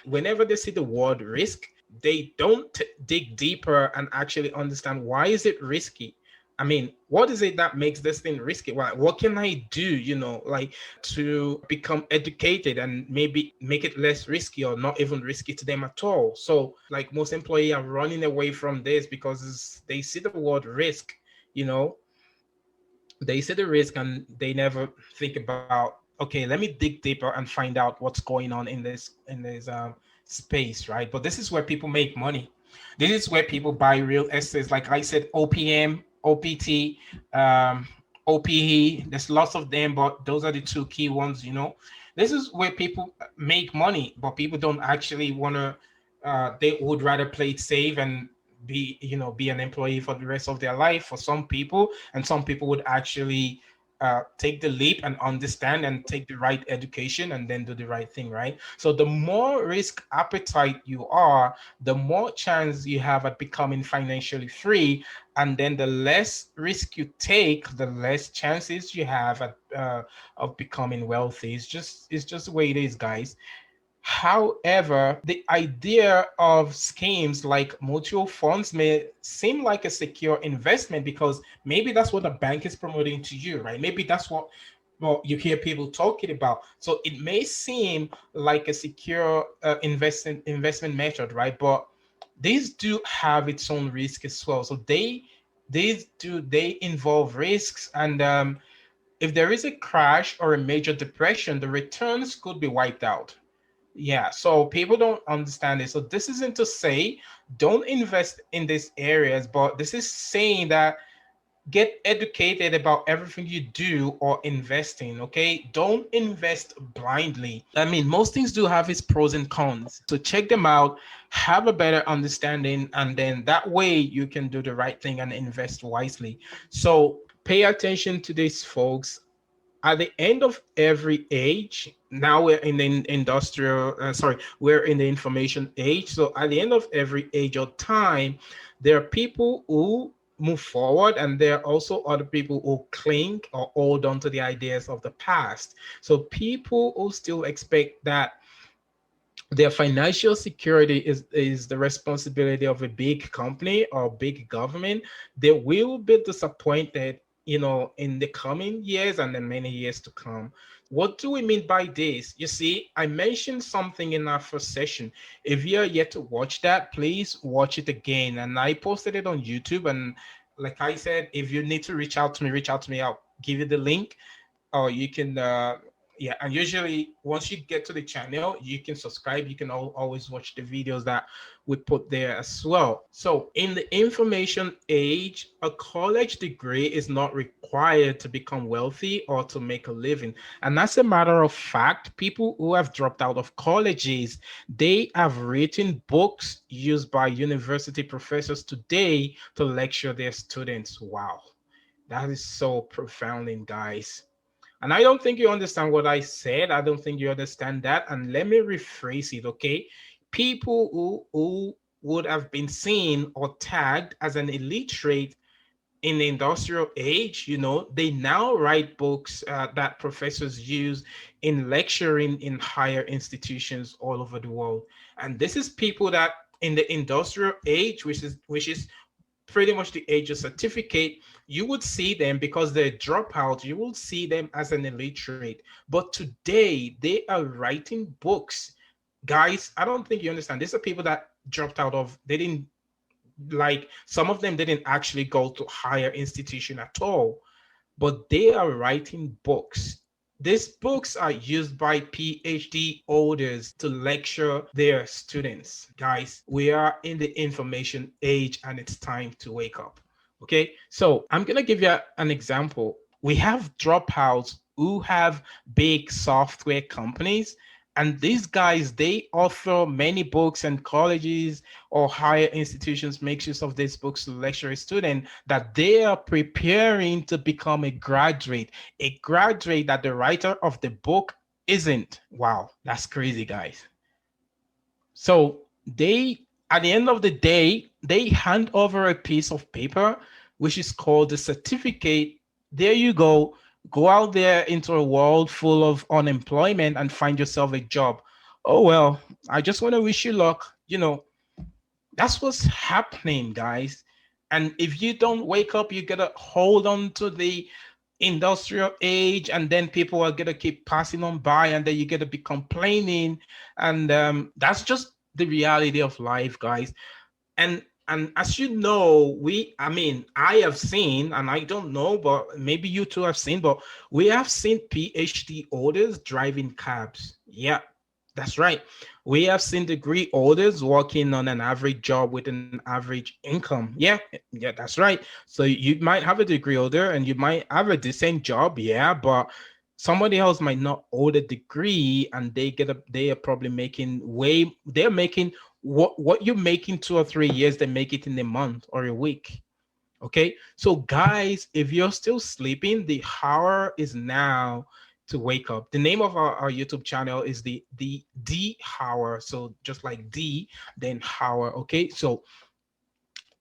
Whenever they see the word risk, they don't dig deeper and actually understand why is it risky. I mean, what is it that makes this thing risky? What can I do, like, to become educated and maybe make it less risky or not even risky to them at all? So, like, most employees are running away from this because they see the word risk, you know, they see the risk and they never think about, okay, let me dig deeper and find out what's going on in this space, right? But this is where people make money. This is where people buy real estates, like I said, OPM, OPT, OPE. There's lots of them, but those are the two key ones. This is where people make money, but people don't actually want to they would rather play it safe and be an employee for the rest of their life for some people, and some people would actually take the leap and understand and take the right education and then do the right thing, right? So the more risk appetite you are, the more chance you have at becoming financially free, and then the less risk you take, the less chances you have at of becoming wealthy. It's just the way it is, guys. However, the idea of schemes like mutual funds may seem like a secure investment because maybe that's what the bank is promoting to you, right? Maybe that's what, well, you hear people talking about. So it may seem like a secure investment method, right? But these do have its own risk as well. So they involve risks, and if there is a crash or a major depression, the returns could be wiped out. Yeah, so people don't understand it. So this isn't to say don't invest in these areas, but this is saying that get educated about everything you do or invest in, okay? Don't invest blindly. I mean, most things do have its pros and cons. So check them out, have a better understanding, and then that way you can do the right thing and invest wisely. So pay attention to this, folks. At the end of every age, now we're in the industrial sorry, we're in the information age. So at the end of every age or time, there are people who move forward, and there are also other people who cling or hold on to the ideas of the past. So people who still expect that their financial security is the responsibility of a big company or big government, they will be disappointed, in the coming years and then many years to come. What do we mean by this? You see, I mentioned something in our first session. If you're yet to watch that, please watch it again. And I posted it on YouTube. And like I said, if you need to reach out to me. I'll give you the link, or you can yeah. And usually once you get to the channel, you can subscribe. You can always watch the videos that we put there as well. So in the information age, a college degree is not required to become wealthy or to make a living. And as a matter of fact, people who have dropped out of colleges, they have written books used by university professors today to lecture their students. Wow, that is so profound, guys. And I don't think you understand what I said. I don't think you understand that. And let me rephrase it, okay? People who would have been seen or tagged as an illiterate in the industrial age, they now write books that professors use in lecturing in higher institutions all over the world. And this is people that in the industrial age, which is pretty much the age of certificate, you would see them because they're dropouts, you will see them as an illiterate. But today they are writing books. Guys, I don't think you understand. These are people that dropped out of, they didn't, like, some of them didn't actually go to higher institution at all, but they are writing books. These books are used by PhD holders to lecture their students. Guys, we are in the information age and it's time to wake up. Okay, so I'm going to give you an example. We have dropouts who have big software companies, and these guys, they author many books, and colleges or higher institutions make use of these books to lecture a student that they are preparing to become a graduate that the writer of the book isn't. Wow, that's crazy, guys. So they, at the end of the day, they hand over a piece of paper, which is called the certificate. There you go. Go out there into a world full of unemployment and find yourself a job. Oh, well, I just want to wish you luck. That's what's happening, guys. And if you don't wake up, you gotta hold on to the industrial age, and then people are gonna keep passing on by, and then you gotta be complaining. And that's just the reality of life, guys. And as you know, I mean, I have seen, and I don't know, but maybe you too have seen, but we have seen PhD holders driving cabs. Yeah, that's right. We have seen degree holders working on an average job with an average income. Yeah, that's right. So you might have a degree holder and you might have a decent job, yeah, but somebody else might not hold a degree, and they are probably they're making what you make in 2 or 3 years, they make it in a month or a week. Okay, so guys, if you're still sleeping, the hour is now to wake up. The name of our YouTube channel is the D Hour. So just like D, then Hour. Okay, so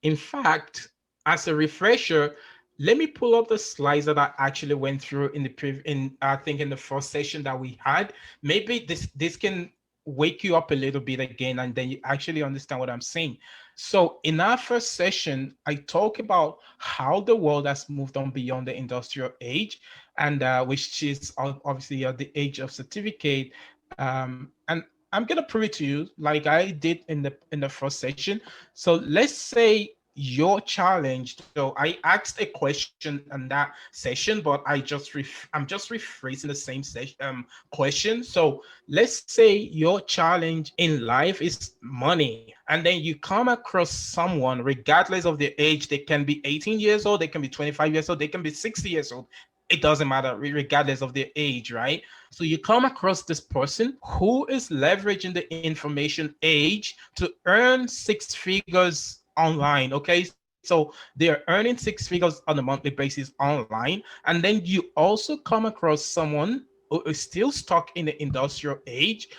in fact, as a refresher, let me pull up the slides that I actually went through in the in I think in the first session that we had. Maybe this can wake you up a little bit again, and then you actually understand what I'm saying. So in our first session, I talk about how the world has moved on beyond the industrial age, and which is obviously the age of certificate. And I'm gonna prove it to you, like I did in the first session. So let's say your challenge. So I asked a question in that session, but I'm just rephrasing the same session question. So let's say your challenge in life is money, and then you come across someone, regardless of their age. They can be 18 years old, they can be 25 years old, they can be 60 years old. It doesn't matter, regardless of their age, right? So you come across this person who is leveraging the information age to earn six figures online. Okay, so they're earning six figures on a monthly basis online. And then you also come across someone who is still stuck in the industrial age,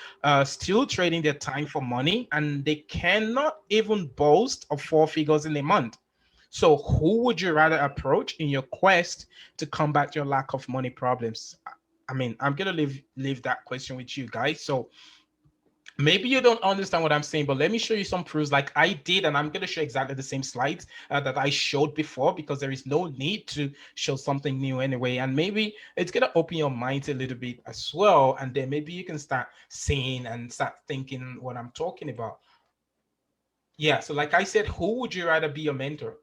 still trading their time for money, and they cannot even boast of four figures in a month. So who would you rather approach in your quest to combat your lack of money problems? I mean, I'm gonna leave that question with you guys. So maybe you don't understand what I'm saying, but let me show you some proofs like I did, and I'm going to show exactly the same slides that I showed before, because there is no need to show something new anyway. And maybe it's going to open your mind a little bit as well, and then maybe you can start seeing and start thinking what I'm talking about. Yeah, so like I said, who would you rather be your mentor?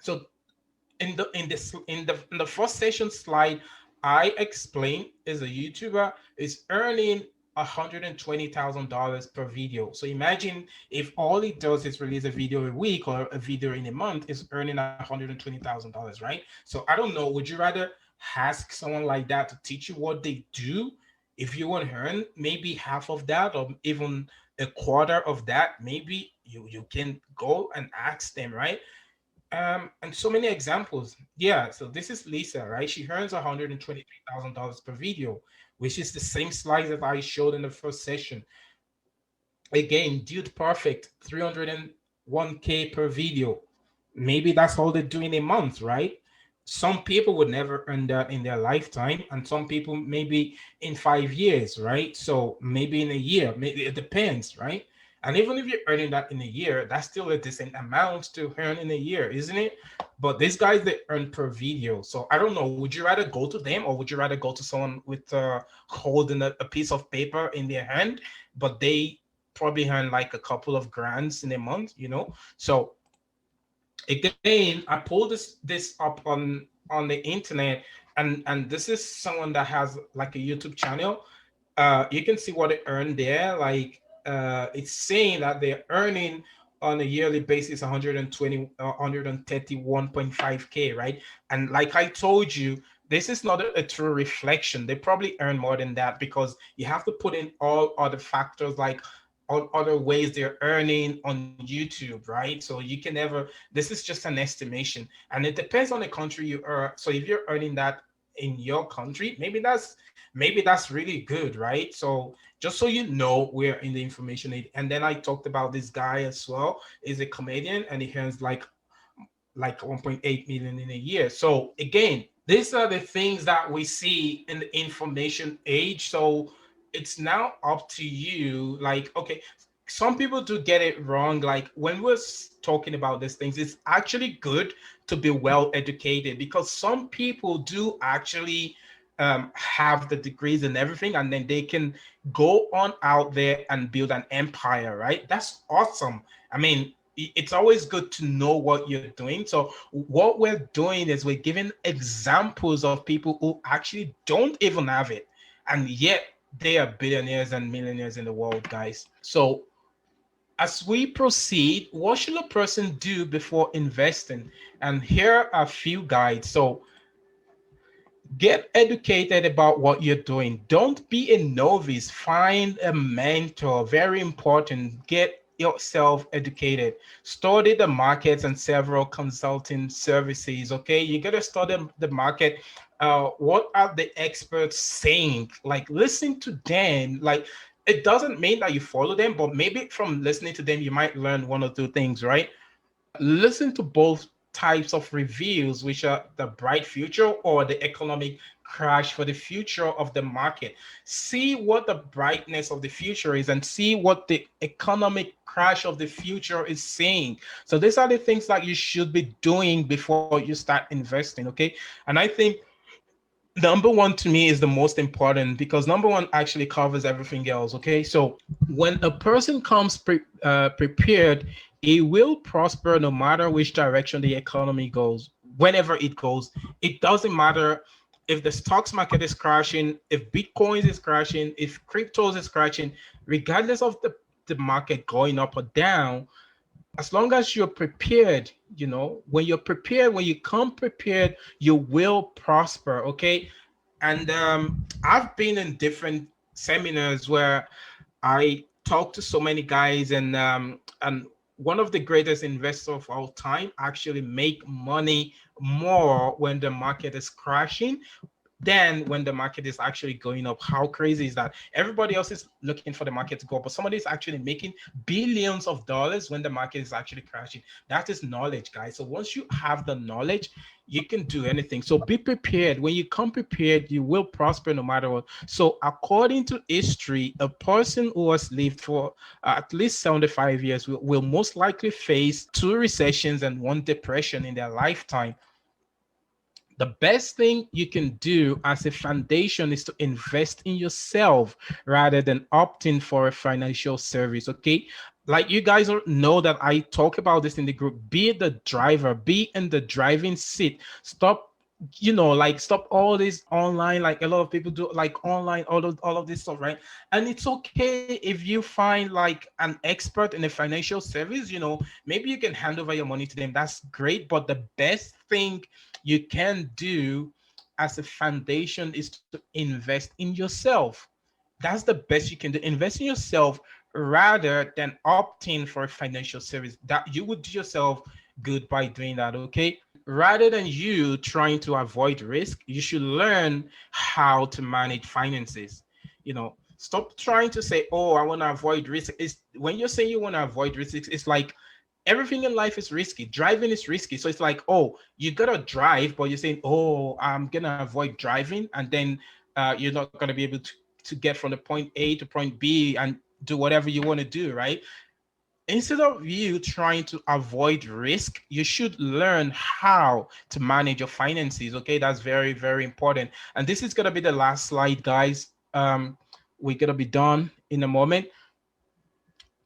So in the first session slide, I explained is a YouTuber is earning $120,000 per video. So imagine if all he does is release a video a week or a video in a month, is earning $120,000, right? So I don't know. Would you rather ask someone like that to teach you what they do? If you want to earn maybe half of that or even a quarter of that, maybe you can go and ask them, right? And so many examples. Yeah, so this is Lisa, right? She earns $123,000 per video, which is the same slide that I showed in the first session. Again, Dude Perfect, 301K per video. Maybe that's all they do in a month, right? Some people would never earn that in their lifetime, and some people maybe in 5 years, right? So maybe in a year, maybe it depends, right? And even if you're earning that in a year, that's still a decent amount to earn in a year, isn't it? But these guys, they earn per video. So I don't know. Would you rather go to them, or would you rather go to someone with holding a piece of paper in their hand, but they probably earn like a couple of grands in a month, you know? So again, I pulled this up on the internet, and this is someone that has like a YouTube channel. You can see what they earn there. Like it's saying that they're earning on a yearly basis 120 131.5k, right? And like I told you, this is not a true reflection. They probably earn more than that, because you have to put in all other factors, like all other ways they're earning on YouTube, right? So you can never, this is just an estimation, and it depends on the country you are. So if you're earning that in your country, maybe that's really good, right? So just so you know, we're in the information age. And then I talked about this guy as well. Is a comedian, and he earns like 1.8 million in a year. So again, these are the things that we see in the information age. So it's now up to you. Like, okay, some people do get it wrong. Like when we're talking about these things, it's actually good to be well educated, because some people do actually have the degrees and everything, and then they can go on out there and build an empire, right? That's awesome. I mean, it's always good to know what you're doing. So what we're doing is we're giving examples of people who actually don't even have it, and yet they are billionaires and millionaires in the world, guys. So as we proceed, what should a person do before investing? And here are a few guides. So Get educated about what you're doing. Don't be a novice. Find a mentor. Very important. Get yourself educated. Study the markets and several consulting services. Okay, you gotta study the market. What are the experts saying? Like, listen to them. Like, it doesn't mean that you follow them, but maybe from listening to them, you might learn one or two things, right? Listen to both types of reviews, which are the bright future or the economic crash for the future of the market. See what the brightness of the future is and see what the economic crash of the future is saying. So these are the things that you should be doing before you start investing. Okay. And I think number one to me is the most important because number one actually covers everything else. Okay, so when a person comes prepared, it will prosper no matter which direction the economy goes. Whenever it goes, it doesn't matter if the stocks market is crashing, if bitcoins is crashing, if cryptos is crashing, regardless of the market going up or down, as long as you're prepared, when you're prepared, when you come prepared, you will prosper. Okay. And I've been in different seminars where I talk to so many guys, and one of the greatest investors of all time actually make money more when the market is crashing then when the market is actually going up. How crazy is that? Everybody else is looking for the market to go up, but somebody is actually making billions of dollars when the market is actually crashing. That is knowledge, guys. So once you have the knowledge, you can do anything. So be prepared. When you come prepared, you will prosper no matter what. So according to history, a person who has lived for at least 75 years will most likely face two recessions and one depression in their lifetime. The best thing you can do as a foundation is to invest in yourself rather than opting for a financial service. Okay. Like you guys know that I talk about this in the group. Be the driver, be in the driving seat. Stop, like stop all this online, like a lot of people do, like online, all of this stuff, right? And it's okay if you find like an expert in a financial service, maybe you can hand over your money to them. That's great. But the best thing you can do as a foundation is to invest in yourself. That's the best you can do. Invest in yourself rather than opting for a financial service. That you would do yourself good by doing that. Okay. Rather than you trying to avoid risk, you should learn how to manage finances. Stop trying to say, "Oh, I want to avoid risk." It's when you're saying you want to avoid risk, it's like everything in life is risky. Driving is risky. So it's like, oh, you gotta drive, but you're saying, oh, I'm gonna avoid driving, and then you're not gonna be able to get from the point A to point B and do whatever you want to do, right? Instead of you trying to avoid risk, you should learn how to manage your finances. Okay, that's very, very important. And this is gonna be the last slide, guys. We're gonna be done in a moment.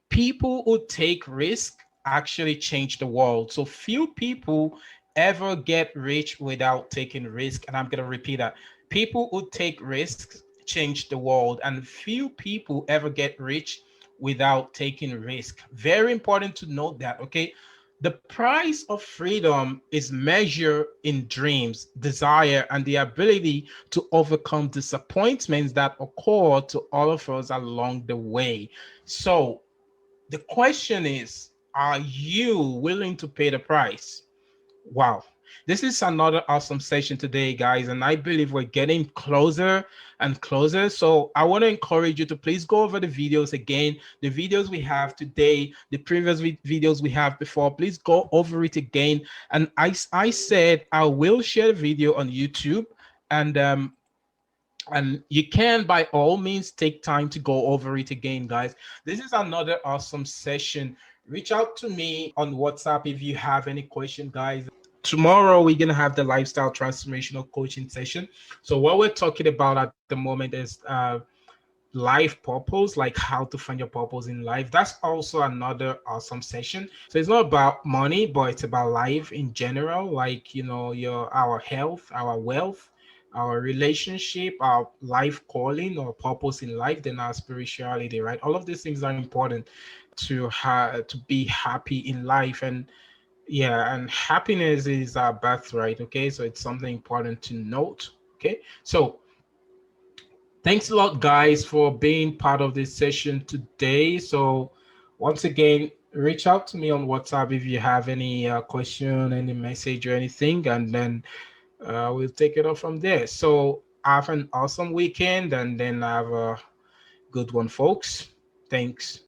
People who take risk actually change the world. So few people ever get rich without taking risk. And I'm going to repeat that. People who take risks change the world, and few people ever get rich without taking risk. Very important to note that, okay? The price of freedom is measured in dreams, desire, and the ability to overcome disappointments that occur to all of us along the way. So, the question is, are you willing to pay the price? Wow. This is another awesome session today, guys, and I believe we're getting closer and closer. So I want to encourage you to please go over the videos again. The videos we have today, the previous videos we have before, please go over it again. And I said I will share the video on YouTube, and you can by all means take time to go over it again, guys. This is another awesome session. Reach out to me on WhatsApp if you have any question, guys. Tomorrow we're gonna have the lifestyle transformational coaching session. So what we're talking about at the moment is life purpose, like how to find your purpose in life. That's also another awesome session. So it's not about money, but it's about life in general, like your our health, our wealth, our relationship, our life calling or purpose in life, then our spirituality, right? All of these things are important to be happy in life. And yeah, and happiness is our birthright. Okay, so it's something important to note. Okay, so thanks a lot, guys, for being part of this session today. So once again, reach out to me on WhatsApp if you have any question, any message or anything, and then we'll take it off from there. So have an awesome weekend, and then have a good one, folks. Thanks.